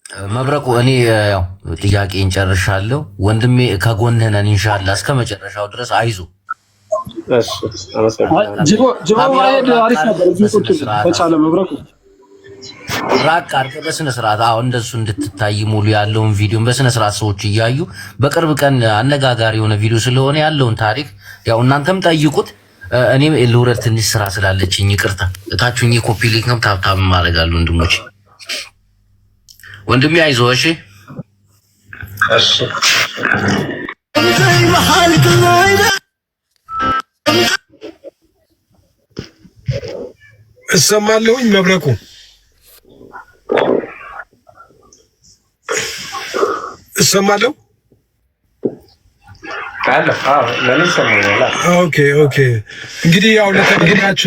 መብረቁ እኔ ያው ጥያቄን ጨርሻለሁ። ወንድሜ ከጎንህ ነን ኢንሻአላህ እስከ መጨረሻው ድረስ አይዞ። እሺ አመሰግናለሁ። ጅቦ ማሄድ አሪፍ ነበር። እዚህ ቁጭ ተቻለ መብረቁ ራቅ አድርገህ በስነ ስርዓት አሁን እንደሱ እንድትታይ ሙሉ ያለውን ቪዲዮን በስነ ስርዓት ሰዎች እያዩ በቅርብ ቀን አነጋጋሪ የሆነ ቪዲዮ ስለሆነ ያለውን ታሪክ ያው እናንተም ጠይቁት። እኔም ልውረድ ትንሽ ስራ ስላለችኝ ይቅርታ። እታችሁኝ ኮፒ ሊንክ ነው ታብታብ ማድረጋለሁ ወንድሞች። ወንድሜ አይዞህ እሺ። እሺ እሰማለሁኝ መብረቁ እሰማለሁ። ኦኬ እንግዲህ ያው ለተመልካች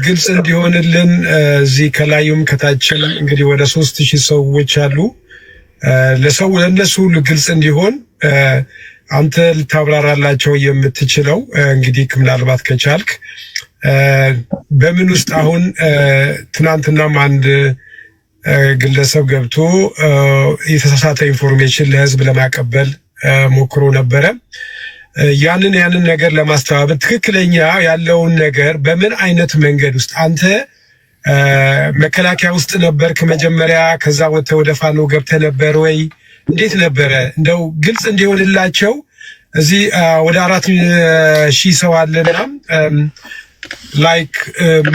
ግልጽ እንዲሆንልን እዚህ ከላዩም ከታችም እንግዲህ ወደ 3000 ሰዎች አሉ። ለነሱ ሁሉ ግልጽ እንዲሆን አንተ ልታብራራላቸው የምትችለው እንግዲህ ምናልባት ከቻልክ በምን ውስጥ አሁን ትናንትናም አንድ ግለሰብ ገብቶ የተሳሳተ ኢንፎርሜሽን ለህዝብ ለማቀበል ሞክሮ ነበረ። ያንን ነገር ለማስተባበል ትክክለኛ ያለውን ነገር በምን አይነት መንገድ ውስጥ አንተ መከላከያ ውስጥ ነበርክ መጀመሪያ፣ ከዛ ወጥተህ ወደ ፋኖ ገብተህ ነበር ወይ? እንዴት ነበረ? እንደው ግልጽ እንዲሆንላቸው እዚህ ወደ 4000 ሰው አለና ላይክ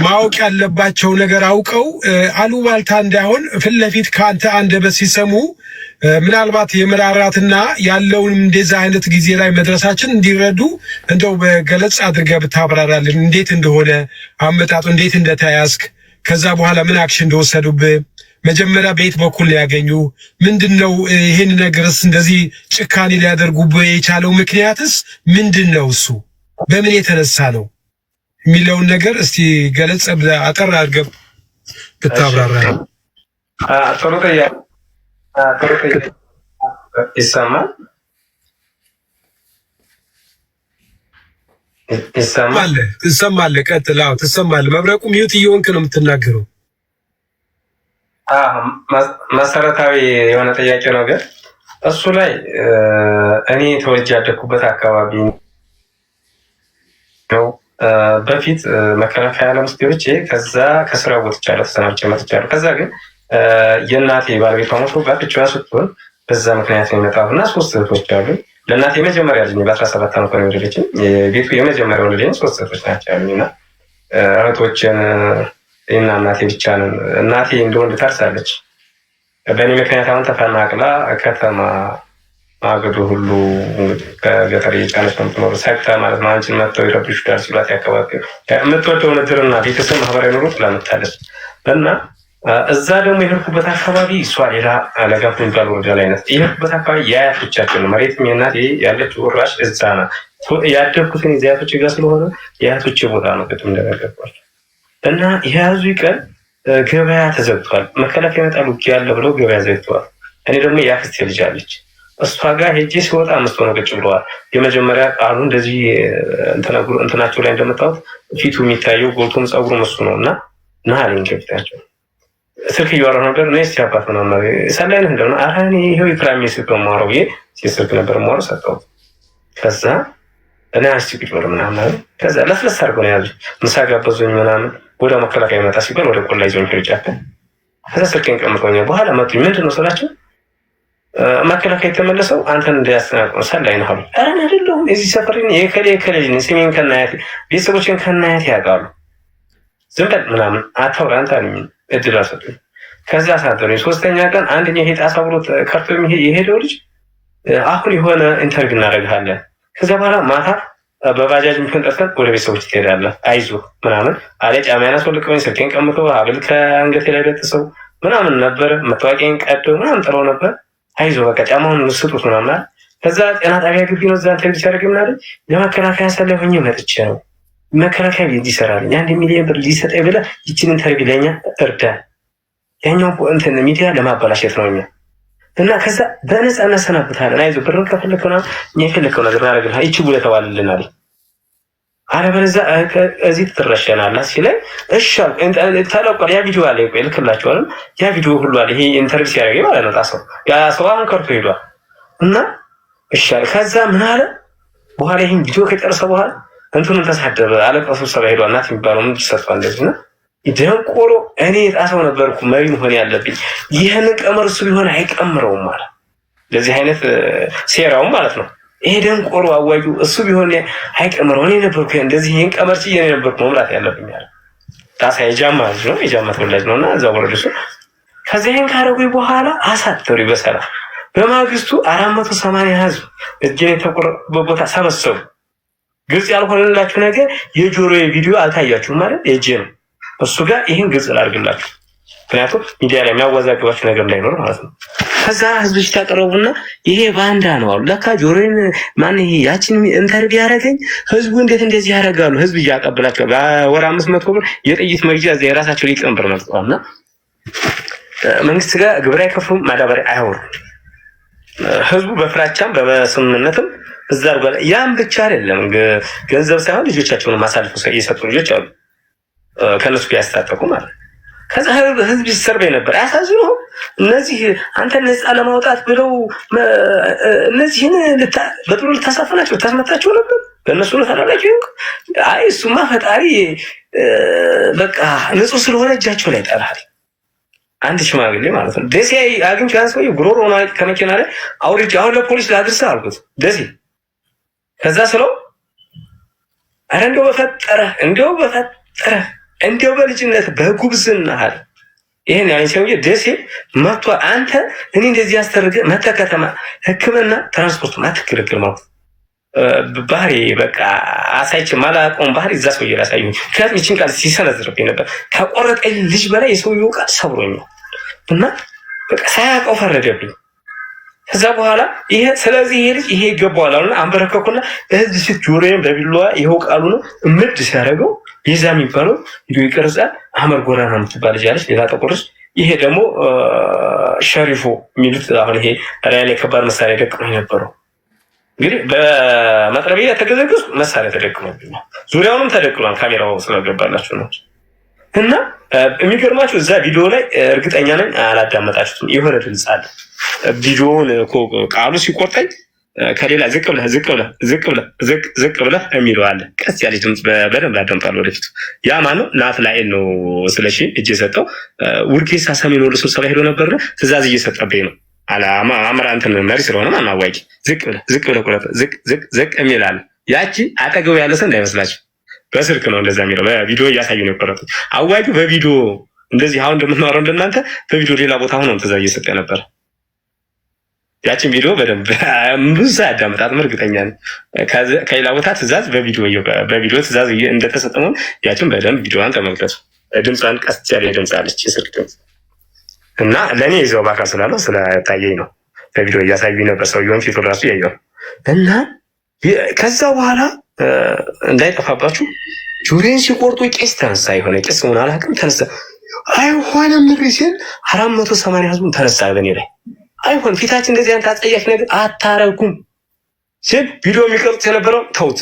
ማወቅ ያለባቸው ነገር አውቀው አሉባልታ እንዳይሆን ፊት ለፊት ከአንተ አንደበት ሲሰሙ ምናልባት የመራራትና ያለውን እንደዛ አይነት ጊዜ ላይ መድረሳችን እንዲረዱ እንደው በገለጽ አድርገህ ብታብራራልን እንዴት እንደሆነ አመጣጡ፣ እንዴት እንደተያዝክ፣ ከዛ በኋላ ምን አክሽን እንደወሰዱብህ፣ መጀመሪያ በየት በኩል ያገኙ፣ ምንድነው ይሄን ነገርስ እንደዚህ ጭካኔ ሊያደርጉብህ የቻለው ምክንያትስ ምንድነው፣ እሱ በምን የተነሳ ነው የሚለውን ነገር እስቲ ገለጽ አጠር አድርገህ ብታብራራ። ጥሩ ጥያቄ ይሰማል? ትሰማለህ? ቀጥል። አዎ ትሰማለህ። መብረቁ ሚዩት እየሆንክ ነው የምትናገረው። መሰረታዊ የሆነ ጥያቄ ነው፣ ግን እሱ ላይ እኔ ተወልጄ ያደግኩበት አካባቢ ነው። በፊት መከላከያ ለምስቴዎች ከዛ ከስራ ወጥቻለሁ፣ ተሰናብቼ መጥቻለሁ። ከዛ ግን የእናቴ ባለቤቷ ሞቶ ብቻዋን ስትሆን በዛ ምክንያት ነው የመጣሁ እና 3 እህቶች አሉ። ለእናቴ የመጀመሪያ ልጅ በ17 ዓመት ነው የወለደችኝ። የቤቱ የመጀመሪያው ልጅ 3 እህቶች ናቸው ያሉኝ እና እህቶችን እና እናቴ ብቻ ነን። እናቴ እንደወንድ ታርሳለች። በእኔ ምክንያት አሁን ተፈናቅላ ከተማ ማገዶ ሁሉ ከገጠር የጫነች ነው የምትኖር። ሳይታ ማለት ነው። አንቺን መጥተው ይረብሹሻል ሲሏት ያካባቢ የምትወደው ንድርና ቤተሰብ ማህበራዊ ኑሮ ትላመታለች እና እዛ ደግሞ የሄድኩበት አካባቢ እሷ ሌላ ለጋፍ የሚባል ወረዳ ላይ ናት። የሄድኩበት አካባቢ የአያቶቻችን ነው። መሬትም የእናቴ ያለችው ወራሽ እዛ ናት። ያደግኩትን የአያቶቼ ጋር ስለሆነ የአያቶቼ ቦታ ነው። ቅድም እንደነገርኳቸው እና የያዙ ቀን ገበያ ተዘግቷል። መከላከያ ይመጣሉ ያለ ብለው ገበያ ዘግተዋል። እኔ ደግሞ የአክስቴ ልጅ አለች። እሷ ጋር ሄጄ ሲወጣ 5 ሆነው ቁጭ ብለዋል። የመጀመሪያ ቃሉ እንደዚህ እንትናቸው ላይ እንደመጣሁት ፊቱ የሚታየው ጎልቶም ጸጉሩም እሱ ነው እና አለኝ ከፊታቸው ስልክ እያወራሁ ነበር። እኔ እስኪ አባት ምናምን ሰላይ ነህ እንደሆነ ኧረ እኔ ይኸው የፕራይሜ ስልክ ነው የማወራው ብዬ ስልክ ነበር የማወራው ሰጠሁት። ከዛ እኔ አንስቲ ቁጭ በል ምናምን ከዛ ለስለስ አድርገው ነው ያዙኝ። ምሳ ጋበዙኝ ምናምን። ወደ መከላከያ ይመጣ ሲባል ወደ ቆላ ይዞኝ ሄዱ ጫካ። ከዛ ስልኬን ቀምጦኛል። በኋላ መጡኝ። ምንድን ነው ስላቸው መከላከያ የተመለሰው አንተን እንዲያስተናግድ ሰላይ ነህ አሉ። ኧረ እኔ አይደለሁም የዚህ ሰፈር የከሌ ልጅ ስሜን ከናያቴ ቤተሰቦችን ከናያቴ ያውቃሉ። ዝም በል ምናምን አታውራ አንተ አሉኝ። እድል አሰጡኝ። ከዛ አሳደሩኝ። 3ኛ ቀን አንደኛው ይሄ ጣሳ ብሎ ከርቶ የሄደው ልጅ አሁን የሆነ ኢንተርቪው እናደርግሃለን፣ ከዛ በኋላ ማታ በባጃጅ ምክንጠርከን ወደ ቤተሰቦች ትሄዳለህ፣ አይዞህ ምናምን አለ። ጫማዬን አስወልቀውኝ ስልኬን ቀምቶ ሀብል ከአንገቴ ላይ በጥሰው ምናምን ነበር። መታወቂያን ቀደው ምናምን ጥለው ነበር። አይዞህ በቃ ጫማውን ስጡት ምናምን። ከዛ ጤና ጣቢያ ግቢ ነው እዛ ኢንተርቪው ሲያደርግ ምናምን ለመከላከያ ሰላይ ሆኜ መጥቼ ነው መከላከያ እንዲሰራልኝ 1 ሚሊዮን ብር ሊሰጠኝ ብለህ ይችን ኢንተርቪው ለኛ እርዳ፣ ያኛው እንትን ሚዲያ ለማበላሸት ነው እኛ እና ከዛ በነፃ እናሰናብታለን። አይዞህ ብርን ከፈለክ ምናምን እኛ የፈለከው ነገር እናደርግልሃለን፣ ይቺ ጉለ ተዋልልናል። አለበለዚያ እዚህ ትረሸናለህ ሲለኝ እሺ ተለቋል። ያ ቪዲዮ አለ ቆይ ልክላችኋለሁ። ያ ቪዲዮ ሁሉ አለ። ይሄ ኢንተርቪው ሲያደርገኝ ማለት ነው። ጣሰው ያ ሰው አሁን ከርቶ ሄዷል እና እሺ አለ። ከዛ ምን አለ በኋላ ይሄን ቪዲዮ ከጨረሰ በኋላ እንትኑን ተሳደበ። አለቃው ስብሰባ ሄዷል። እናት የሚባለው ምን ተሰጥቷል እንደዚህ ነው። ደንቆሮ እኔ ጣሰው ነበርኩ መሪ መሆን ያለብኝ። ይህንን ቀመር እሱ ቢሆን አይቀምረውም ማለት ለዚህ አይነት ሴራውም ማለት ነው። ይሄ ደንቆሮ አዋጁ እሱ ቢሆን አይቀምረው። እኔ ነበርኩ እንደዚህ ይሄን ቀመር ጭዬ እኔ ነበርኩ መምራት ያለብኝ አለ። ጣሳ የጃማ ልጅ ነው፣ የጃማ ተወላጅ ነውና እዛ ወረደሱ። ከዚህ ይሄን ካረጉኝ በኋላ አሳተሩ በሰላም። በማግስቱ 480 ህዝብ እጄን የተቆረጠበት ቦታ ሰበሰቡ። ግልጽ ያልሆነላችሁ ነገር የጆሮዬ ቪዲዮ አልታያችሁም ማለት የእጄ ነው። እሱ ጋር ይህን ግልጽ ላድርግላችሁ፣ ምክንያቱም ሚዲያ ላይ የሚያወዛግባችሁ ነገር እንዳይኖር ማለት ነው። ከዛ ህዝብ ሲታቀረቡና ይሄ ባንዳ ነው አሉ። ለካ ጆሮዬን ማን ይሄ ያችን ኢንተርቪው ያደረገኝ ህዝቡ እንዴት እንደዚህ ያደርጋሉ? ህዝብ እያቀበላቸው በወር 500 ብር የጥይት መግዣ እዚያ የራሳቸው ሊቀመንበር መጥተዋልና መንግስት ጋር ግብር አይከፍሉም፣ ማዳበሪያ አያወሩም። ህዝቡ በፍራቻም በስምምነትም እዛ አድርጓል። ያም ብቻ አይደለም፣ ገንዘብ ሳይሆን ልጆቻቸውን ማሳልፈው የሰጡ ልጆች አሉ ከነሱ ያስታጠቁ ማለት። ከዛ ህዝብ ይሰርበይ ነበር። አያሳዝኑ እነዚህ አንተ ነፃ ለማውጣት ብለው እነዚህን በጥሩ ልታሳፍናቸው ልታስመታቸው ነበር። በእነሱ ነው ተላላችሁ። አይ እሱማ ፈጣሪ በቃ ንጹህ ስለሆነ እጃቸው ላይ ጠራል። አንድ ሽማግሌ ማለት ነው ደሴ አግኝቼ አንስቶ ጉሮሮ ነው ከመኪና ላይ አውርጄ አሁን ለፖሊስ ላድርስ አልኩት ደሴ። ከዛ ስለው አረ እንደው በፈጠረ እንደው በልጅነት በጉብዝና አለ ይሄን ያለኝ ሰውዬ ደሴ መጥቶ አንተ እኔ እንደዚህ ያስተርገ መተ ከተማ ሕክምና ትራንስፖርት ማትክልክል ማለት ባህሪ በቃ አሳይቼ ማላቆም ባህሪ እዛ ሰውዬ ላሳየኝ። ምክንያቱም ይህችን ቃል ሲሰነዝርብኝ ነበር። ከቆረጠኝ ልጅ በላይ የሰውዬው ቃል ሰብሮኛል እና በቃ ሳያውቀው ፈረደብኝ። ከዛ በኋላ ይሄ ስለዚህ ይሄ ልጅ ይሄ ይገባዋል አሉና አንበረከኩና በህዝብ ፊት ጆሮዬን በቢላዋ ይኸው ቃሉ ነው እምድ ሲያደርገው የዛ የሚባለው ቪዲዮ ይቀርጻል። አህመድ ጎራና የምትባል ልጅ አለች፣ ሌላ ጥቁርስ። ይሄ ደግሞ ሸሪፎ የሚሉት አሁን ይሄ ላይ ከባድ መሳሪያ ደቅኖ የነበረው እንግዲህ በመጥረቢያ ተገዘገዙ መሳሪያ ተደቅኖብኝ ዙሪያውንም ተደቅኗል። ካሜራው ስለገባላችሁ ነው። እና የሚገርማችሁ እዛ ቪዲዮ ላይ እርግጠኛ ነኝ አላዳመጣችሁትም። የሆነ ድምፅ አለ ቪዲዮውን እኮ ቃሉ ሲቆርጠኝ ከሌላ ዝቅ ብለህ የሚለው አለ። ቀስ ያለ ድምፅ በደንብ አዳምጣለሁ ወደፊት። ያ ማነው? ናትናኤል ነው ስለሺ እጅ የሰጠው። ውርጌሳ ሰሜን ወሎ ስብሰባ ሄዶ ነበርና ትእዛዝ እየሰጠብኝ ነው አማራ እንትን መሪ ስለሆነ ማነው አዋቂ ዝቅ ብለህ ቁረጥ ዝቅ የሚል አለ። ያቺ አጠገቡ ያለ ሰው እንዳይመስላችሁ በስልክ ነው እንደዛ የሚለው። በቪዲዮ እያሳዩ ነው የቆረጡት። አዋጁ በቪዲዮ እንደዚህ አሁን እንደምናወራው እንደናንተ በቪዲዮ ሌላ ቦታ ሆኖ ትእዛዝ እየሰጠ ነበር። ያችን ቪዲዮ በደንብ ብዙ ያዳምጣትም እርግጠኛ ነኝ። ከሌላ ቦታ ትእዛዝ በቪዲዮ ትእዛዝ እንደተሰጠ ነው። ያችን በደንብ ቪዲዮዋን ተመልከቱ። ድምጿን ቀስ ያለ ድምፅ አለች፣ የስልክ ድምፅ እና ለእኔ ይዘው በአካል ስላለው ስለታየኝ ነው። በቪዲዮ እያሳዩኝ ነበር። ሰውየውን ፊቱ ራሱ ያየው እና ከዛ በኋላ እንዳይጠፋባችሁ ጆሮዬን ሲቆርጡ ቄስ ተነሳ። የሆነ ቄስ ሆነ አላውቅም ተነሳ። አይሆንም ሲል 480 ህዝቡን ተነሳ በእኔ ላይ። አይሆን ፊታችን እንደዚህ አይነት አጸያፊ ነገር አታረጉም ሲል ቪዲዮ የሚቀርጹት የነበረው ተውት።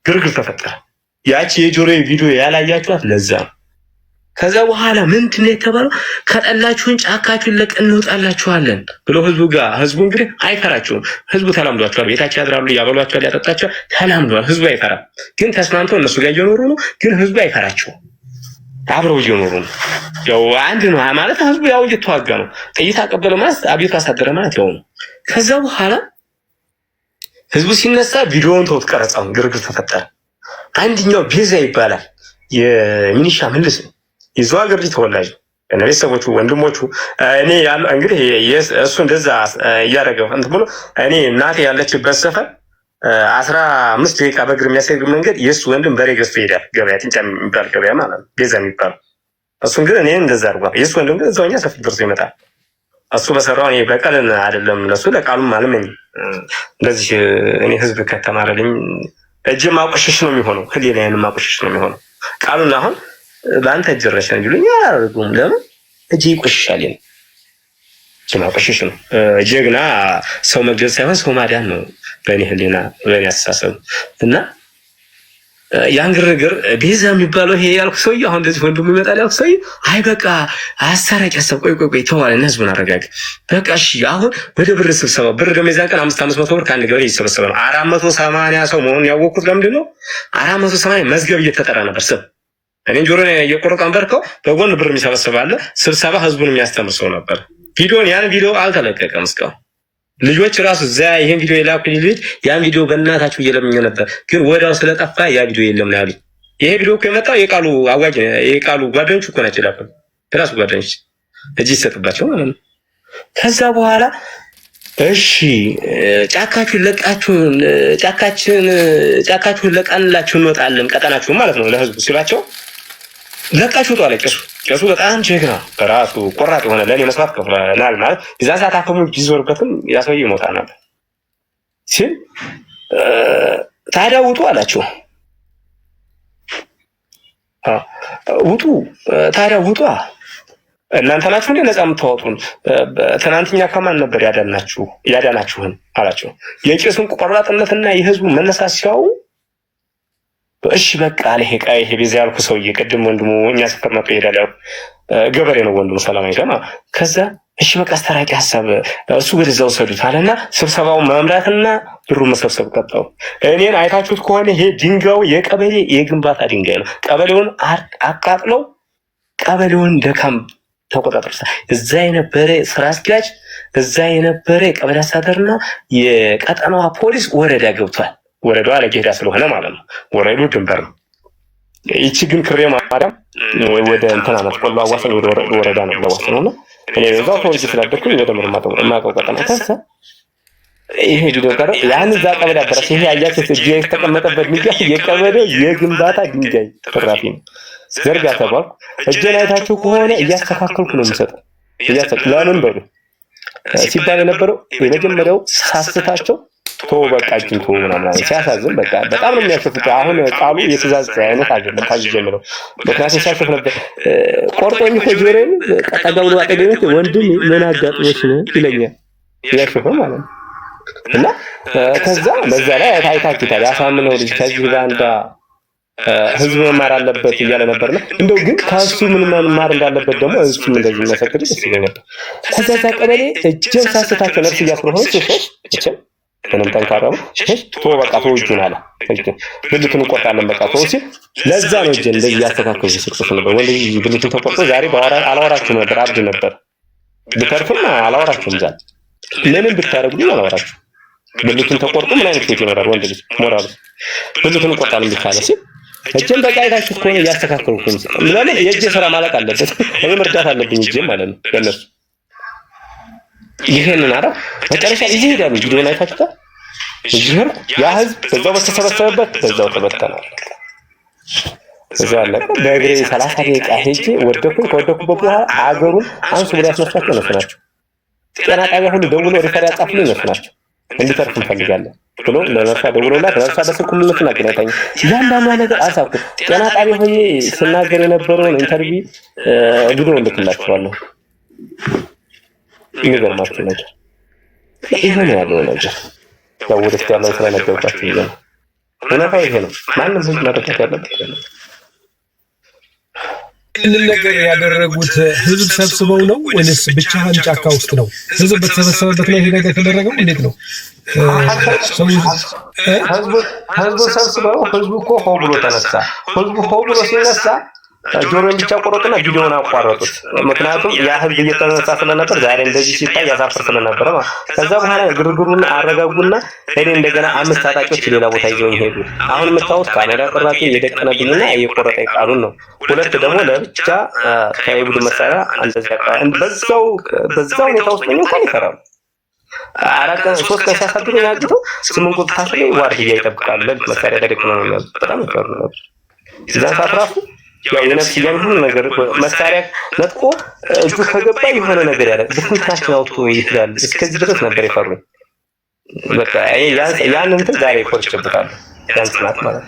ግርግር ተፈጠረ። ያቺ የጆሮዬ ቪዲዮ ያላያችኋት ለዛ ነው። ከዛ በኋላ ምንድን ነው የተባለው? ከጠላችሁን ጫካችሁን ለቀን እንወጣላችኋለን ብሎ ህዝቡ እንግዲህ አይፈራችሁም። ህዝቡ ተላምዷቸዋል። ቤታቸው ያድራሉ፣ ያበሏቸዋል፣ ያጠጣቸዋል። ተላምዷል። ህዝቡ አይፈራም። ግን ተስማምተው እነሱ ጋር እየኖሩ ነው። ግን ህዝቡ አይፈራቸውም። አብረው እየኖሩ ነው። ያው አንድ ነው ማለት ህዝቡ ያው እየተዋጋ ነው። ጥይት አቀበለ ማለት አብዮት አሳደረ ማለት ያው ነው። ከዛ በኋላ ህዝቡ ሲነሳ ቪዲዮውን ተውት፣ ቀረጻውን። ግርግር ተፈጠረ። አንድኛው ቤዛ ይባላል የሚኒሻ ምልስ ነው። የዛው ሀገር ልጅ ተወላጅ ነው። ቤተሰቦቹ ወንድሞቹ እኔ ያለ እንግዲህ እሱ እንደዛ እያደረገ እንትን ብሎ እኔ እናቴ ያለችበት ሰፈር 15 ደቂቃ በእግር የሚያስሄድ መንገድ የእሱ ወንድም በሬ ገዝቶ ይሄዳል። ገበያ ጭንጫ የሚባል ገበያ ማለት ነው፣ ቤዛ የሚባል እሱን ግን እኔ እንደዛ አድርጓል። የእሱ ወንድም ግን እዛውኛ ሰፊ ደርሶ ይመጣል። እሱ በሰራው እኔ በቀልን አይደለም ለሱ ለቃሉም አልመኝ። እንደዚህ እኔ ህዝብ ከተማረልኝ እጅ ማቆሸሽ ነው የሚሆነው፣ ህሊናዬን ማቆሸሽ ነው የሚሆነው። ቃሉን አሁን በአንተ እጅ ረሸን ቢሉኝ አላደርገውም። ለምን እጅ ይቆሽሻል? እጅ ማቆሸሽ ነው። ጀግና ሰው መግደል ሳይሆን ሰው ማዳን ነው በእኔ ህሊና፣ በእኔ አስተሳሰብ እና ያን ግርግር ቤዛ የሚባለው ይሄ ያልኩ ሰውዬ አሁን እንደዚህ ወንድሙ ይመጣል ያልኩ ሰውዬ አይ በቃ አሳራቂ ሀሳብ ቆይ ተዋልና ህዝቡን አረጋግ በቃ እሺ አሁን ወደ ብር ስብሰባ ብር ደግሞ የዛን ቀን 500 ብር ከአንድ ገበሬ ይሰበሰባል 480 ሰው መሆኑን ያወቅሁት ለምንድን ነው 480 መዝገብ እየተጠራ ነበር ስብ እኔ ጆሮ የቆረጠ አንበርከው በጎን ብር የሚሰበሰብ አለ ስብሰባ ህዝቡን የሚያስተምር ሰው ነበር ያን ቪዲዮ አልተለቀቀም እስካሁን ልጆች ራሱ እዛ ይሄን ቪዲዮ የላኩልኝ ልጅ ያን ቪዲዮ በእናታችሁ እየለምኝ ነበር ግን ወዳው ስለጠፋ ያ ቪዲዮ የለም ያሉኝ ይሄ ቪዲዮ እኮ የመጣው የቃሉ አዋጅ የቃሉ ጓደኞቹ እኮ ናቸው ላኩ ራሱ ጓደኞች እጅ ይሰጥባቸው ማለት ነው ከዛ በኋላ እሺ ጫካችሁን ለቃንላችሁ እንወጣለን ቀጠናችሁ ማለት ነው ለህዝቡ ሲባቸው ለቃችሁ ወጣ ለቀሱ ቄሱ በጣም ጀግና በራሱ ቆራጥ የሆነ ለኔ መስዋዕት ከፍለናል ማለት እዛ ሰዓት አፈሙ ቢዞርበትም ያሰውይ ይሞታል ነበር ሲል ታዲያ ውጡ አላቸው ውጡ እናንተ ናችሁ እንደ ነፃ የምታወጡን ትናንትኛ ከማን ነበር ያዳናችሁን አላቸው የቄሱን ቆራጥነትና የህዝቡ መነሳት ሲያው እሺ በቃ ይሄ ቤዛ ያልኩ ሰውዬ ቅድም ወንድሙ እኛ ሰፈር መጥቶ ይሄዳል ያው ገበሬ ነው ወንድሙ ሰላማዊ ደማ ከዛ እሺ በቃ አስተራቂ ሐሳብ እሱ ወደዛው ሰዱት አለና ስብሰባውን መምራትና ብሩ መሰብሰብ ቀጣው እኔን አይታችሁት ከሆነ ይሄ ድንጋዩ የቀበሌ የግንባታ ድንጋይ ነው ቀበሌውን አቃጥለው ቀበሌውን ደካም ተቆጣጥረውታ እዛ የነበረ ስራ አስኪያጅ እዛ የነበረ የቀበሌ አስተዳደርና የቀጠናዋ ፖሊስ ወረዳ ገብቷል ወረዳው አለጌዳ ስለሆነ ማለት ነው ወረዱ ድንበር ነው ይቺ ግን ክሬ ማዳም ወደ እንትና ነው ቆሎ አዋሳኝ ወደ ወረዳ ነው ለዋሰ ነውና እኔ በዛው ተወልጄ ስላደኩኝ ወደ ምርማታ ማቀቀጠና ተሰ ይሄ ዲዶ ጋር ያን ዛ ቀበሌ አደረሰ ይሄ አያችሁ እጄ የተቀመጠበት ድንጋይ የቀበሌ የግንባታ ድንጋይ ተራፊ ነው ዘርጋ ተባልኩ እጄን አይታችሁ ከሆነ እያስተካከልኩ ነው የምሰጠው ለምን በሉ ሲባል የነበረው የመጀመሪያው ሳስታቸው በቃ ጅንቶ ምናምን ሲያሳዝን በቃ በጣም ነው የሚያስፈፍቅ አሁን ቃሉ የትእዛዝ አይነት አይደለም ታጅጀምረው ምክንያቱም ሲያስፈፍ ነበር ቆርጦኝ ከጆሮዬን ቀጣጋው ነው አጠገቤት ወንድም ምን አጋጥሞሽ ነው ይለኛል ያሽፈ ማለት ነው እና ከዛ በዛ ላይ ታይታችሁታል ያሳምነው ልጅ ከዚህ ባንዳ ህዝብ መማር አለበት እያለ ነበርና እንደው ግን ካሱ ምን መማር እንዳለበት ደግሞ እሱም እንደዚህ መሰከረ ደስ ይለኛል ከዛ ቀበሌ እጅን ሳስታቸው ነፍስ ያስሮሆች እሺ ምንም ጠንካራው በቃ ተወጁን አለ ብልቱን ቆርጣለን በቃ ተወሲ ለዛ ነው እጄ እንደዚህ ያስተካከሉ ሲስቅሱ ነበር ወንድ ብልቱን ተቆርጦ ዛሬ አላወራችሁ ነበር አብድ ነበር ብተርፍም አላወራችሁም ዛሬ ለምን ብታረጉኝ አላወራችሁ ብልቱን ተቆርጦ ምን አይነት ሴት ይኖራል ወንድ ልጅ ሞራሉ ብልቱን ቆርጣለን ብቻለ ሲል እጄን በቃ አይታችሁ እኮ ያስተካከሉኩኝ ለምን የእጄ ስራ ማለቅ አለበት እኔ መርዳት አለብኝ እጄ ማለት ነው ለነሱ ይሄንን አረ መጨረሻ ይሄዳሉ ቪዲዮ ላይ ታችታ ይሄር ያ ህዝብ በዛው በተሰበሰበበት በዛው ተበተናል እዛው አለ በእግሬ 30 ደቂቃ ሄጄ ከወደኩበት በኋላ አገሩን አንሱ ብሎ ያስነሳቸው ናቸው ጤና ጣቢያ ሁሉ ደውሎ ሪፈር ያጻፉልኝ ናቸው እንዲተርፍ እንፈልጋለን ብሎ ለነርሳ ደውሎላት ነርሳ በስልክ ምልክት አገናኝታኝ ያንዳንዱ ነገር አሳኩ ጤና ጣቢያ ሆኜ ስናገር የነበረውን ኢንተርቪው ቪዲዮ ልክላችኋለሁ ይገርማችሁ ነገር ይሄ ነው ያለው ነገር ወደስ ያለው ስለነበርኳችሁ ይሄ ነው እውነታው ይሄ ነው ማንም ህዝብ መረዳት ያለበት ይህንን ነገር ያደረጉት ህዝብ ሰብስበው ነው ወይስ ብቻህን ጫካ ውስጥ ነው ህዝብ በተሰበሰበበት ነው ይሄ ነገር የተደረገው እንዴት ነው ህዝቡ ሰብስበው ህዝቡ እኮ ሆ ብሎ ተነሳ ህዝቡ ሆ ብሎ ሲነሳ ጆሮን ብቻ ቆረጡና ቪዲዮውን አቋረጡት ምክንያቱም ያ ህዝብ እየተነሳ ስለነበር ዛሬ እንደዚህ ሲታይ ያሳፍር ስለነበር ማለት ከዛ በኋላ ግርግሩን አረጋጉና ሄደ እንደገና አምስት ታጣቂዎች ሌላ ቦታ ይዘው ሄዱ አሁን መታወስ ካሜራ ቀራጭ የደቀነብኝና የቆረጠ ቃሉን ነው ሁለት ደግሞ ለብቻ ከይቡድ መሳሪያ እንደዚህ በዛው ሁኔታ ውስጥ ነው እንኳን ይፈራሉ አራቀ ሶስት ከሳሳቱ ያግቶ ስምንት ቁጥር ታስለ ዋርዲያ ይጠብቃሉ ለመሳሪያ ደቀነ ነው በጣም ይፈሩ ነበር እዛ ሳትራፉ ያው የነፍስ ያንሁን ነገር መሳሪያ ነጥቆ እጁ ከገባ የሆነ ነገር ያለ በስንታችን አውጥቶ ይችላል እስከዚህ ድረስ ነበር ይፈሩኝ በቃ ያን እንትን ዛሬ ቆርጭብታል ያን ጽናት ማለት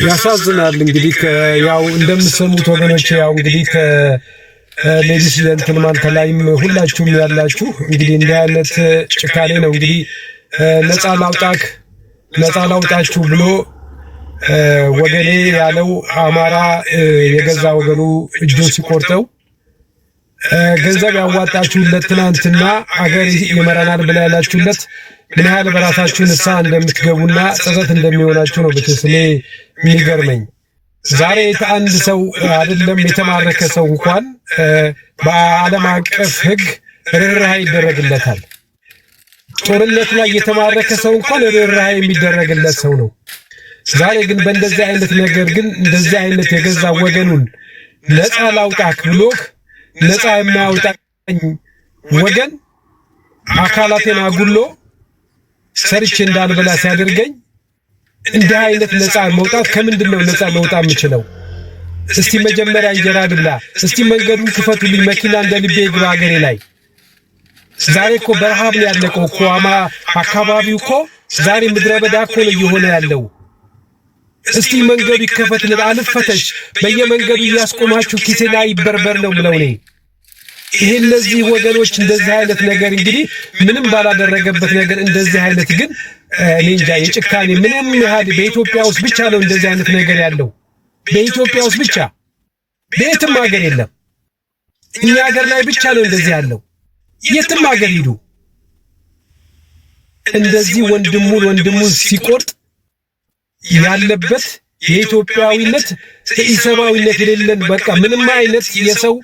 ያሳዝናል እንግዲህ ያው እንደምትሰሙት ወገኖች ያው እንግዲህ ሌዲስ ጀንትልማን ከላይም ሁላችሁም ያላችሁ እንግዲህ እንዲህ አይነት ጭካኔ ነው እንግዲህ ነፃ ላውጣችሁ ብሎ ወገኔ ያለው አማራ የገዛ ወገኑ እጁን ሲቆርጠው ገንዘብ ያዋጣችሁለት ትናንትና አገር ይመራናል ብላ ያላችሁለት ምን ያህል በራሳችሁ ንስሐ እንደምትገቡና ጸጸት እንደሚሆናችሁ ነው በተስኔ የሚገርመኝ። ዛሬ አንድ ሰው አይደለም የተማረከ ሰው እንኳን በዓለም አቀፍ ሕግ ርህራሄ ይደረግለታል። ጦርነት ላይ የተማረከ ሰው እንኳን ርህራሄ የሚደረግለት ሰው ነው። ዛሬ ግን በእንደዚህ አይነት ነገር ግን እንደዚህ አይነት የገዛ ወገኑን ነፃ ላውጣክ ብሎክ ነፃ የማያወጣኝ ወገን አካላቴን አጉሎ ሰርቼ እንዳልበላ ሲያደርገኝ እንዲህ አይነት ነፃ መውጣት ከምንድነው ነፃ መውጣት የምችለው? እስቲ መጀመሪያ እንጀራ ልብላ፣ እስቲ መንገዱን ክፈቱልኝ፣ መኪና እንደ ልቤ ይግባ ሀገሬ ላይ። ዛሬ እኮ በረሃብ ነው ያለቀው እኮ አካባቢው እኮ ዛሬ ምድረ በዳ እኮ ነው እየሆነ ያለው። እስቲ መንገዱ ይከፈትልን፣ አልፈተሽ በየመንገዱ እያስቆማችሁ ኪሴ ላይ ይበርበር ነው ብለው እኔ ይሄ እነዚህ ወገኖች እንደዚህ አይነት ነገር እንግዲህ ምንም ባላደረገበት ነገር እንደዚህ አይነት ግን እኔ እንጃ የጭካኔ ምንም ያህል በኢትዮጵያ ውስጥ ብቻ ነው እንደዚህ አይነት ነገር ያለው። በኢትዮጵያ ውስጥ ብቻ በየትም ሀገር የለም። እኛ ሀገር ላይ ብቻ ነው እንደዚህ ያለው። የትም ሀገር ሂዱ እንደዚህ ወንድሙን ሲቆርጥ ያለበት የኢትዮጵያዊነት ኢሰብአዊነት የሌለን በቃ ምንም አይነት የሰው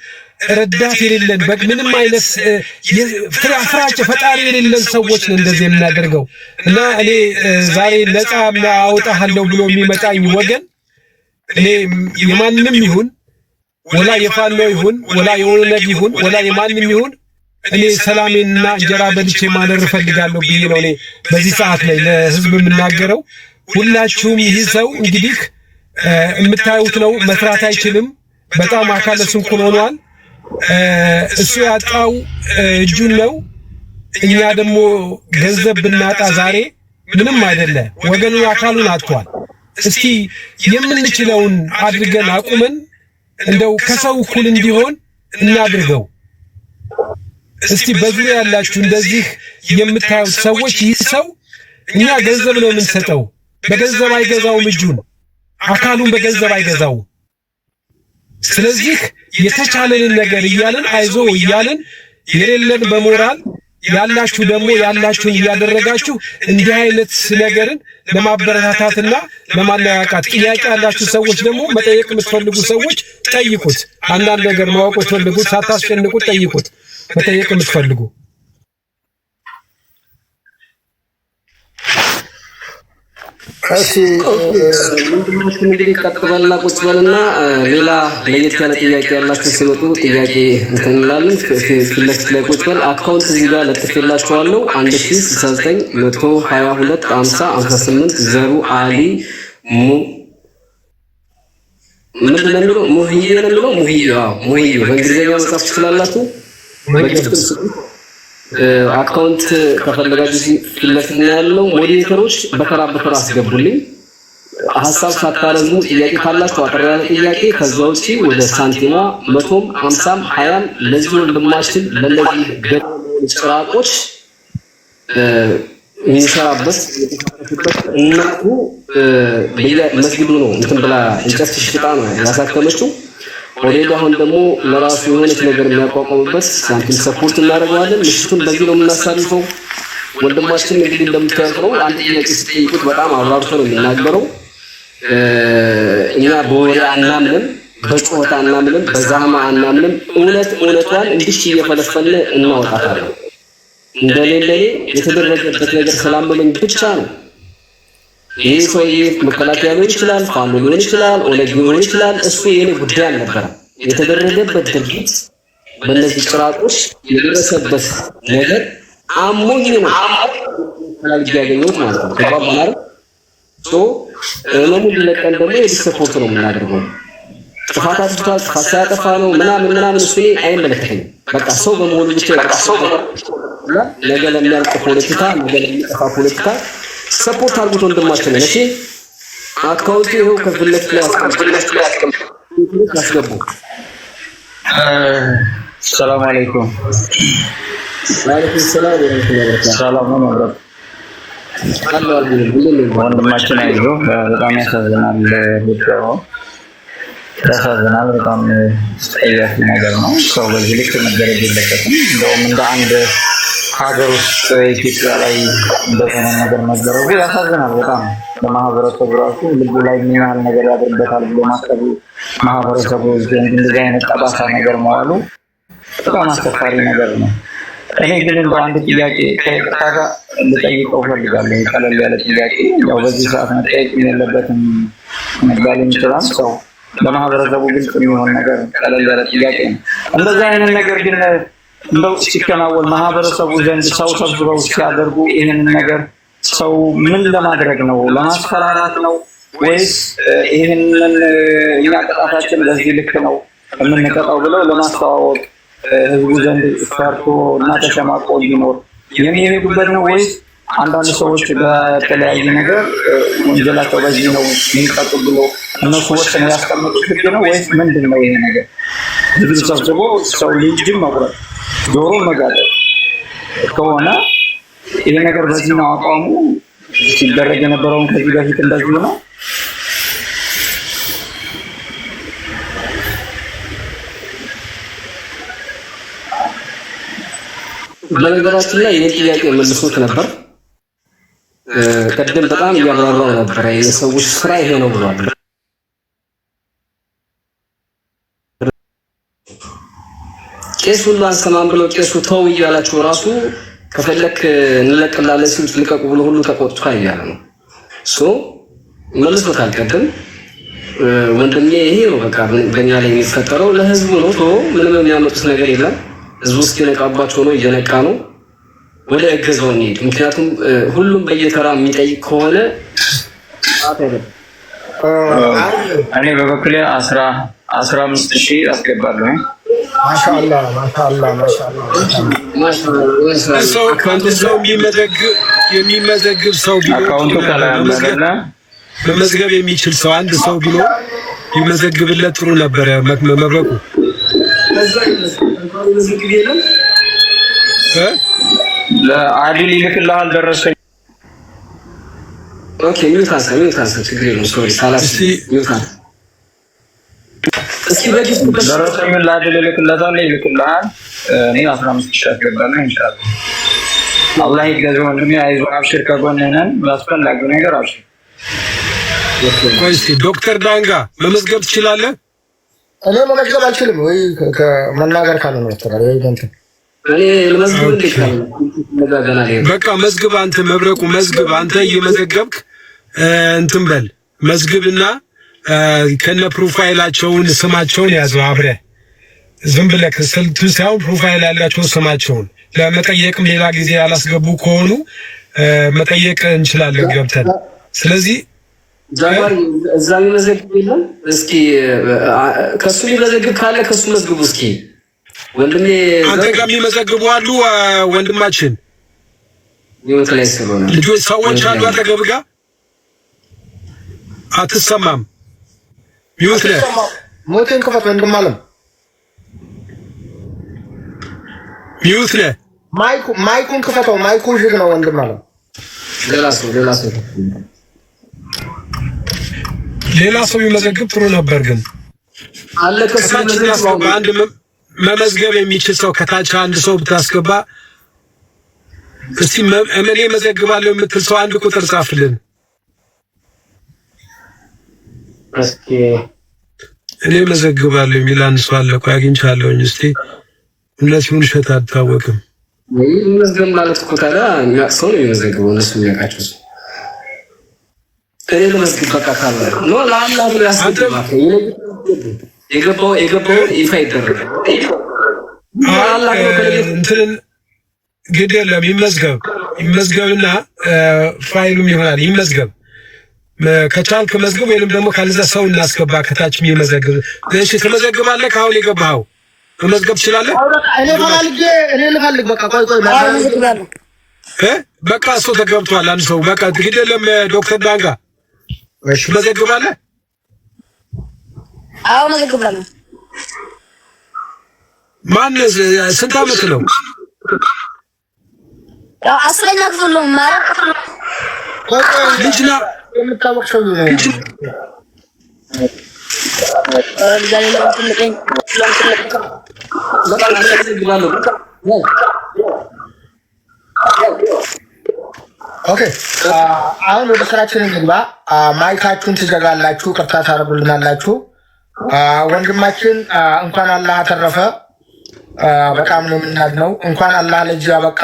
ረዳት የሌለን በቃ ምንም አይነት ፍራጭ ፈጣሪ የሌለን ሰዎች ነው እንደዚህ የምናደርገው። እና እኔ ዛሬ ነፃ አወጣሃለሁ ብሎ የሚመጣኝ ወገን እኔ የማንም ይሁን ወላ የፋኖ ይሁን ወላ የኦነግ ይሁን ወላ የማንም ይሁን እኔ ሰላሜንና እንጀራ በልቼ ማደር እፈልጋለሁ ብዬ ነው እኔ በዚህ ሰዓት ላይ ለህዝብ የምናገረው። ሁላችሁም ይህ ሰው እንግዲህ የምታዩት ነው፣ መስራት አይችልም፣ በጣም አካለ ስንኩል ሆኗል። እሱ ያጣው እጁን ነው። እኛ ደግሞ ገንዘብ ብናጣ ዛሬ ምንም አይደለ፣ ወገኑ አካሉን አጥቷል። እስቲ የምንችለውን አድርገን አቁመን እንደው ከሰው እኩል እንዲሆን እናድርገው። እስቲ በዙሪያ ያላችሁ እንደዚህ የምታዩት ሰዎች ይህ ሰው እኛ ገንዘብ ነው የምንሰጠው፣ በገንዘብ አይገዛውም፣ እጁን አካሉን በገንዘብ አይገዛውም። ስለዚህ የተቻለንን ነገር እያልን አይዞ እያልን የሌለን በሞራል ያላችሁ ደግሞ ያላችሁን እያደረጋችሁ እንዲህ አይነት ነገርን ለማበረታታትና ለማነቃቃት ጥያቄ ያላችሁ ሰዎች ደግሞ መጠየቅ የምትፈልጉ ሰዎች ጠይቁት። አንዳንድ ነገር ማወቅ የምትፈልጉት ሳታስጨንቁት ጠይቁት። መጠየቅ የምትፈልጉ እሺ እንግዲህ ቀጥበልና ቁጭ በልና ሌላ ለየት ያለ ጥያቄ ያላችሁ ሲመጡ ጥያቄ እንላለን። ፊት ለፊት ላይ ቁጭ በል። አካውንት እዚህ ጋር ለጥፌላችኋለሁ 1069225058 ዘሩ አሊ ምንድን ነው የሚለው ሙህዬ ነው የሚለው ሙህዬ በእንግሊዝኛ መጻፍ ትችላላችሁ። አካውንት ከፈለጋችሁ ፊት ለፊት ያለው ሞዴሬተሮች በተራ በተራ አስገቡልኝ። ሐሳብ ሳታረዝሙ ጥያቄ ካላችሁ አጠር ያለ ጥያቄ፣ ከዛ ውጪ ወደ ሳንቲሟ 100ም 50ም 20ም ለዚህ ወንድማችን ለነዚህ ጭራቆች የሚሰራበት እናቱ መስጊዱ ነው እንትን ብላ እንጨት ሽጣ ነው ያሳተመችው። ኦሬዲ አሁን ደግሞ ለራሱ የሆነች ነገር የሚያቋቋምበት ሳንቲም ሰፖርት እናደርገዋለን። ምሽቱን በዚህ ነው የምናሳልፈው። ወንድማችን እንግዲህ እንደምታውቁ ነው አንድ ጥያቄ ሲጠይቁት በጣም አብራርቶ ነው የሚናገረው። እኛ በወሬ አናምንም፣ በጩኸት አናምንም፣ በዛማ አናምንም። እውነቷን እንዲህ እየፈለፈለ እናወጣታለን። እንደሌለ የተደረገበት ነገር ስላመመኝ ብቻ ነው። ይህ ሰውዬ መከላከያ ሊሆን ይችላል፣ ፋኖ ሊሆን ይችላል፣ ኦነግ ሊሆን ይችላል። እሱ የኔ ጉዳይ አልነበረም። የተደረገበት ድርጊት በእነዚህ ጭራቆች የደረሰበት ነገር አሞኝ ነው ታላልጅ ያገኘሁት ማለት ነው። ተባባናል እመሙ ሊለቀን ደግሞ የዲስ ሰፖርት ነው የምናደርገው። ጥፋት አጥፍቷል፣ ጥፋት ሳያጠፋ ነው ምናምን እሱ አይመለከተኝም። በቃ ሰው በመሆኑ ብቻ ነገ ለሚያልቅ ፖለቲካ፣ ነገ ለሚጠፋ ፖለቲካ ሰፖርት አድርጉት ወንድማችን። እሺ አካውንቱ ይኸው ከፍለት ላይ አስቀምጡ። ሰላም አለይኩም። ወአለይኩም ሰላም ወራህመቱላሂ ሰላም ነው ማለት ወንድማችን አይዞ በጣም ያሳዝናል። ጉዳዩ ያሳዝናል። በጣም አስጠያፊ ነገር ነው። ሰው በዚህ ልክ መደረግ የለበትም። እንደውም እንደ አንድ ሀገር ውስጥ ኢትዮጵያ ላይ እንደሆነ ነገር መደረጉ ያሳዝናል በጣም። ለማህበረሰቡ ራሱ ልቡ ላይ ምን ያህል ነገር ያደርበታል ብሎ ማሰቡ ማህበረሰቡ ዘንድ እንደዚህ አይነት ጠባሳ ነገር መዋሉ በጣም አስከፋሪ ነገር ነው። እኔ ግን እንደው አንድ ጥያቄ ከይቅርታ ጋር ልጠይቀው ፈልጋለሁ። ቀለል ያለ ጥያቄ ያው በዚህ ሰዓት መጠየቅ የሌለበትም መባል ይችላል። ሰው ለማህበረሰቡ ግልጽ የሚሆን ነገር ቀለል ያለ ጥያቄ ነው። እንደዚህ አይነት ነገር ግን እንደው ሲከናወን ማህበረሰቡ ዘንድ ሰው ሰብስበው ሲያደርጉ ይህንን ነገር ሰው ምን ለማድረግ ነው? ለማስፈራራት ነው ወይስ ይህንን እኛ ቅጣታችን በዚህ ልክ ነው የምንቀጣው ብለው ለማስተዋወቅ ህዝቡ ዘንድ ፈርቶ እና ተሸማቆ እንዲኖር የሚሄዱበት ነው? ወይስ አንዳንድ ሰዎች በተለያየ ነገር ወንጀላቸው በዚህ ነው የሚቀጡ ብሎ እነሱ ወስነው ያስቀመጡት ህግ ነው? ወይስ ምንድን ነው ይሄ ነገር? ህዝብ ሰብስቦ ሰው ልጅም መቁረጥ ጆሮ መጋጠጥ ከሆነ ይሄ ነገር በዚህ ነው አቋሙ? ሲደረግ የነበረውን ከዚህ በፊት እንደዚህ ነው? በነገራችን ላይ ይሄን ጥያቄ መልሶት ነበር። ቀደም በጣም እያብራራው ነበር። የሰዎች ስራ ይሄ ነው ብሏል። ቄሱ ሁሉ አንሰማም ብሎ ቄሱ ተው እያላቸው ራሱ ከፈለክ እንለቅላለን ሲሉት ልቀቁ ብሎ ሁሉ ተቆጥቶ እያለ ነው። መልሶታል። ቀደም ወንድሜ ይሄ ነው በቃ በእኛ ላይ የሚፈጠረው ለህዝቡ ነው። ምንም የሚያመጡት ነገር የለም። ህዝቡ እስኪነቃባቸው ነው፣ እየነቃ ነው። ወደ እገዛው እንሂድ። ምክንያቱም ሁሉም በየተራ የሚጠይቅ ከሆነ እኔ በበኩሌ 15,000 አስገባለሁ። ማሻአላህ ሰው ከእንደዛው የሚመዘግብ ሰው አካውንቱ ከላይ አለ መመዝገብ የሚችል ሰው አንድ ሰው ቢኖር ይመዘግብለት ጥሩ ነበረ። መብረቁ ለአዲል ይልክልሃል ደረሰኝ። ኦኬ ሚውታንስ ችግር የለም። ሶሪ ሳላስ ሚውታንስ እስኪ በጊዜ ደረሰኝ ለአዲል ይልክልሃል። እኔ 15,000 አስገባለሁ ኢንሻአላህ። አላህ ይገዛው ወንድሜ፣ አይዞህ አብሽር፣ ከጎንህ ነን። ባስፈላጊው ነገር አብሽር። ቆይስ ዶክተር ዳንጋ መመዝገብ ትችላለህ? እኔ መመዝገብ አልችልም ወይ ከመናገር ካለ ነው ተራራ ወይ እንት እኔ ለመዝገብ እንዴት ነው በቃ መዝግብ። አንተ መብረቁ መዝግብ። አንተ እየመዘገብክ እንትን በል መዝግብና ከነ ፕሮፋይላቸውን ስማቸውን ያዘው አብረህ። ዝም ብለህ ስልቱ ሳይሆን ፕሮፋይል ያላቸው ስማቸውን ለመጠየቅም ሌላ ጊዜ ያላስገቡ ከሆኑ መጠየቅ እንችላለን ገብተን። ስለዚህ ዛማሪ እዛ የሚመዘግብ የለም። እስኪ ከሱ የሚመዘግብ ካለ ከሱ መዝግቡ እስኪ ወንድሜ። አንተ ጋር የሚመዘግቡ አሉ ወንድማችን? ይወት ላይ ስለሆነ ልጆች ሰዎች አሉ አጠገብ ጋር አትሰማም? ይወት ላይ ሞቴን ከፈት ወንድም አለም ይወት ላይ ማይኩን ከፈተው። ማይኩ ዝግ ነው ወንድም አለም። ሌላ ሰው ይመዘግብ ጥሩ ነበር ግን አለ ከሱ አንድ መመዝገብ የሚችል ሰው ከታች አንድ ሰው ብታስገባ። እስቲ እኔ መዘግባለሁ የምትል ሰው አንድ ቁጥር ጻፍልን እስኪ። እኔ መዘግባለሁ የሚል አንድ ሰው አለ። ቆይ አግኝቻለሁኝ። እስቲ እነሱን ሸታ አታወቅም ወይ መዝገብ ማለት እኮ ታዲያ የሚያቅሰው ነው የሚመዘግበው። እነሱ የሚያውቃቸው ሰው እኔ ለመዝገብ በቃ ካለ ነው ለአላህ ብሎ ያስገባል። የገባው ይፋ ይደረጋል። እንትን ግድ የለም ይመዝገብና ፋይሉም ይሆናል። ይመዝገብ ከቻልክ መዝገብ፣ ወይንም ደግሞ ካልዛ ሰው እናስገባ ከታች የሚመዘግብ። እሺ ትመዘግባለህ? ካሁን የገባኸው መመዝገብ ትችላለህ? እኔ ልፈልግ በቃ ቆይ በቃ እሱ ተገብቷል። አንድ ሰው በቃ ግድ የለም ዶክተር ዳንጋ እሺ ትመዘግባለህ? አዎ መዘግባለሁ። ማነስ ስንት ዓመት ነው? አስረኛ ክፍል ነው ማለት ልጅ ነው የምታወቅ ሰው ነው። ኦኬ አሁን ወደ ስራችን እንግባ። ማይካችሁን ትዘጋላችሁ፣ ቅርታ ታደርጉልናላችሁ። ወንድማችን እንኳን አላህ አተረፈ። በጣም ነው የምናዝነው። እንኳን አላህ ለዚህ ያበቃ።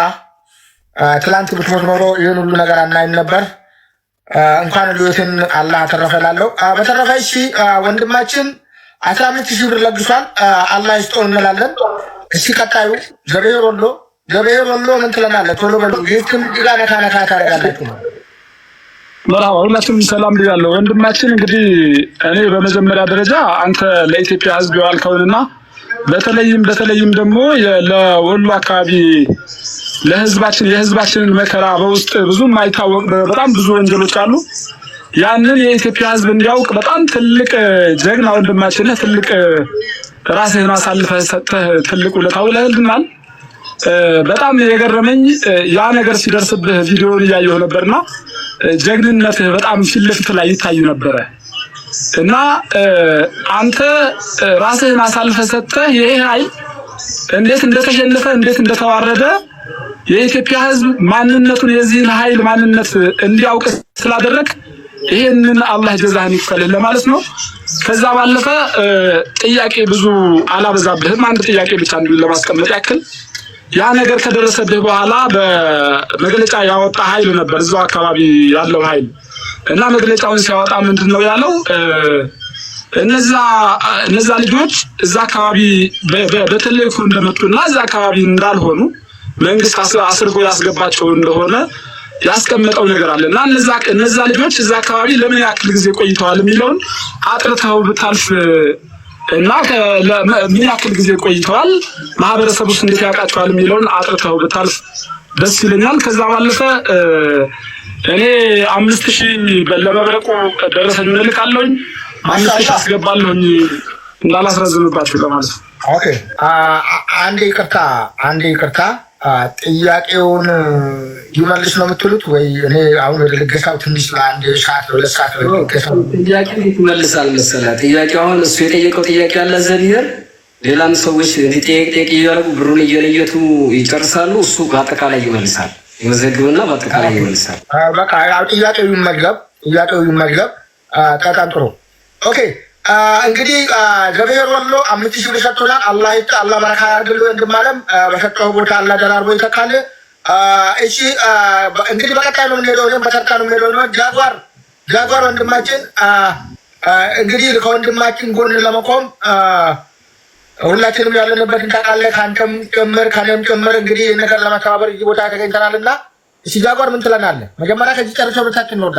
ትላንት ብትሞት ኖሮ ይህን ሁሉ ነገር አናይም ነበር። እንኳን ልዩትን አላህ አተረፈ እላለሁ። በተረፈ እሺ ወንድማችን 15,000 ብር ለግሷል። አላህ ይስጠው እንላለን። እሺ ቀጣዩ ዘብሔር ወሎ ምን ትለናለህ? ቶሎ በሉ። ይህትም ዲጋ ነካ ታደርጋላችሁ ነው። መርሃባ ሁላችሁም ሰላም ብያለሁ። ወንድማችን እንግዲህ እኔ በመጀመሪያ ደረጃ አንተ ለኢትዮጵያ ሕዝብ ያልከውንና በተለይም ደግሞ ለወሎ አካባቢ የህዝባችንን መከራ በውስጥ ብዙም አይታወቅ በጣም ብዙ ወንጀሎች አሉ። ያንን የኢትዮጵያ ሕዝብ እንዲያውቅ በጣም ትልቅ ጀግና ወንድማችን ነህ። ትልቅ ራስህን አሳልፈህ ሰጥተህ ትልቅ ውለታ ውለህልናል። በጣም የገረመኝ ያ ነገር ሲደርስብህ ቪዲዮውን እያየሁ ነበርና ጀግንነትህ በጣም ፊት ለፊት ላይ ይታይ ነበረ እና አንተ ራስህን አሳልፈህ ሰጥተህ ይሄ ኃይል እንዴት እንደተሸነፈ እንዴት እንደተዋረደ የኢትዮጵያ ሕዝብ ማንነቱን የዚህን ኃይል ማንነት እንዲያውቅ ስላደረግ ይሄንን አላህ ጀዛህን ይክፈልህ ለማለት ነው። ከዛ ባለፈ ጥያቄ ብዙ አላበዛብህም። አንድ ጥያቄ ብቻ ለማስቀመጥ ያክል ያ ነገር ከደረሰብህ በኋላ በመግለጫ ያወጣ ኃይል ነበር እዛው አካባቢ ያለው ኃይል እና መግለጫውን ሲያወጣ ምንድነው ያለው? እነዛ ልጆች እዛ አካባቢ በተለይኩ እንደመጡና እዛ አካባቢ እንዳልሆኑ መንግስት አስርጎ ያስገባቸው እንደሆነ ያስቀመጠው ነገር አለ እና እነዛ ልጆች እዛ አካባቢ ለምን ያክል ጊዜ ቆይተዋል የሚለውን አጥርተው ብታልፍ እና ምን ያክል ጊዜ ቆይተዋል ማህበረሰቡስ እንዴት ያውቃቸዋል የሚለውን አጥርተው ብታልፍ ደስ ይለኛል። ከዛ ባለፈ እኔ 5,000 ለመብረቁ ደረሰኝ እልካለሁኝ። 5,000 አስገባለሁኝ እንዳላስረዝምባችሁ ለማለት ነው። ኦኬ አንዴ ይቅርታ ጥያቄውን ይመልስ ነው የምትሉት ወይ? እኔ አሁን ወደ ልገሳው ትንሽ ለአንድ ሰዓት ሁለት ሰዓት ልገሳው ጥያቄ ይመልሳል መሰለህ። ጥያቄው አሁን እሱ የጠየቀው ጥያቄ አለ ዘቢር፣ ሌላም ሰዎች እንዲጠየቅ እያደረጉ ብሩን እየለየቱ ይጨርሳሉ። እሱ በአጠቃላይ ይመልሳል፣ ይመዘግብና በአጠቃላይ ይመልሳል። በቃ ጥያቄው ይመዝገብ። በጣም ጥሩ። ኦኬ እንግዲህ ዘብሔር ወሎ 5,000 ብር ሰጥቶናል። አላህ በረካ ያድርግልህ ወንድማለም። በሰጠው ቦታ አላህ ደራርቦ ይተካል። እሺ እንግዲህ በቀጣይ ነው የምንሄደው፣ ወይም በተርታ ነው የምንሄደው። ጃጓር ወንድማችን እንግዲህ ከወንድማችን ጎን ለመቆም ሁላችንም ያለንበትን ታውቃለህ። ከአንተም ጭምር ከእኔም ጭምር እንግዲህ ነገር ለመተባበር እዚህ ቦታ ተገኝተናል እና እሺ ጃጓር ምን ትለናለህ? መጀመሪያ ከዚህ ጨርሰው ብታችን ነው